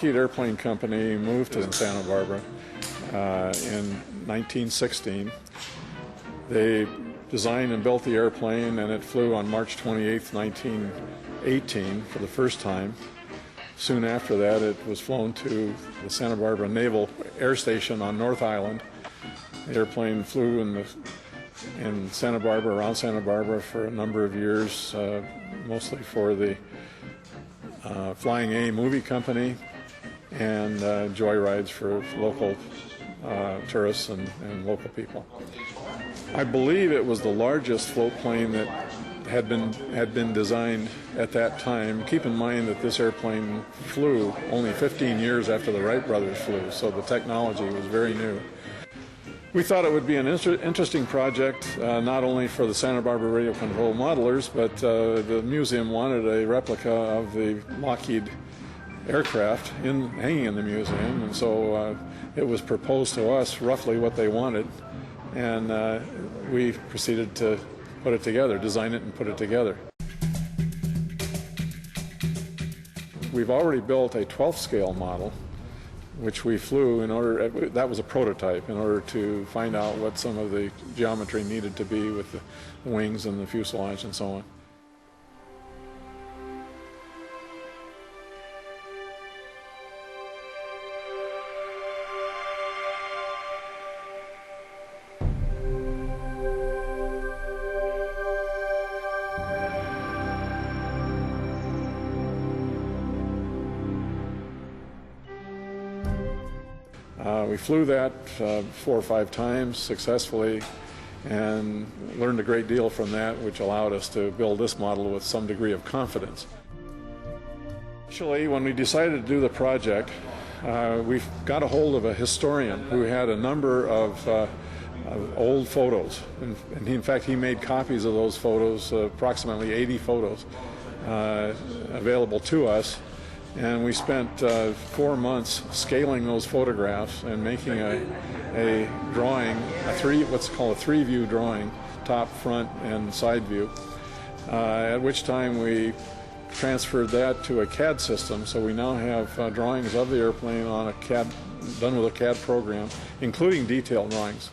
Loughead Airplane Company moved to Santa Barbara in 1916. They designed and built the airplane, and it flew on March 28, 1918 for the first time. Soon after that, it was flown to the Santa Barbara Naval Air Station on North Island. The airplane flew in Santa Barbara, around Santa Barbara, for a number of years, mostly for the Flying A movie company and joyrides for local tourists and local people. I believe it was the largest float plane that had been designed at that time. Keep in mind that this airplane flew only 15 years after the Wright brothers flew, so the technology was very new. We thought it would be an interesting project, not only for the Santa Barbara Radio Control modelers, but the museum wanted a replica of the Loughead aircraft hanging in the museum, and so it was proposed to us roughly what they wanted, and we proceeded to put it together, design it and put it together. We've already built a 12th scale model, which we flew in order, that was a prototype, in order to find out what some of the geometry needed to be with the wings and the fuselage and so on. We flew that 4 or 5 times successfully and learned a great deal from that, which allowed us to build this model with some degree of confidence. Actually, when we decided to do the project, we got a hold of a historian who had a number of old photos. And in fact, he made copies of those photos, approximately 80 photos, available to us. And we spent 4 months scaling those photographs and making a drawing, what's called a 3-view drawing, top, front, and side view. At which time we transferred that to a CAD system, so we now have drawings of the airplane on done with a CAD program, including detailed drawings.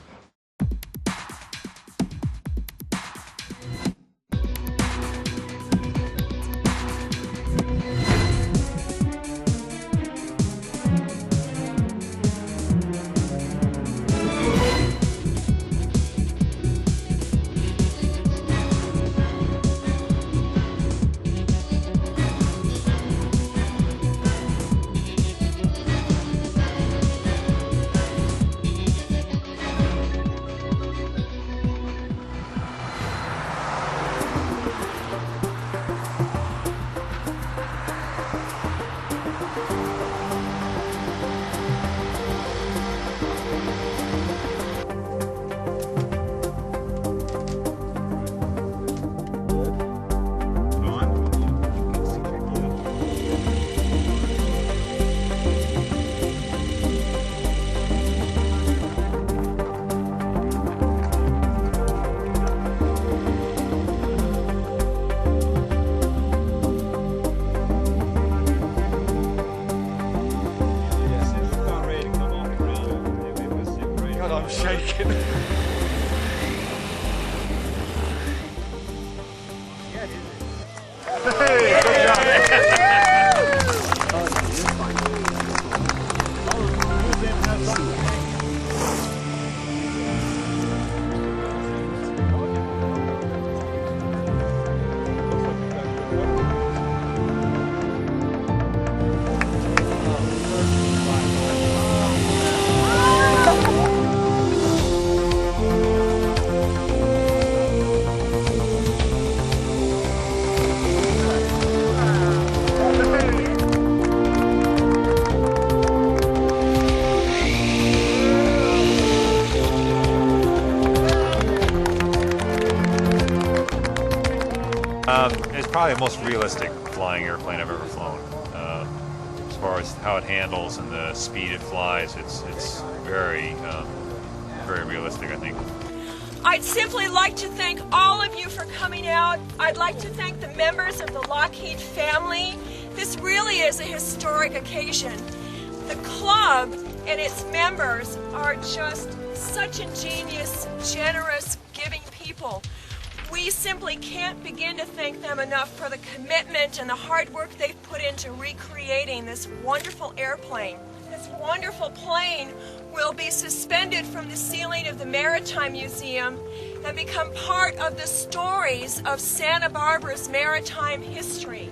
I'm shaking. Hey, good job. It's probably the most realistic flying airplane I've ever flown. As far as how it handles and the speed it flies, it's very, very realistic, I think. I'd simply like to thank all of you for coming out. I'd like to thank the members of the Loughead family. This really is a historic occasion. The club and its members are just such ingenious, generous, giving people. We simply can't begin to thank them enough for the commitment and the hard work they've put into recreating this wonderful airplane. This wonderful plane will be suspended from the ceiling of the Maritime Museum and become part of the stories of Santa Barbara's maritime history.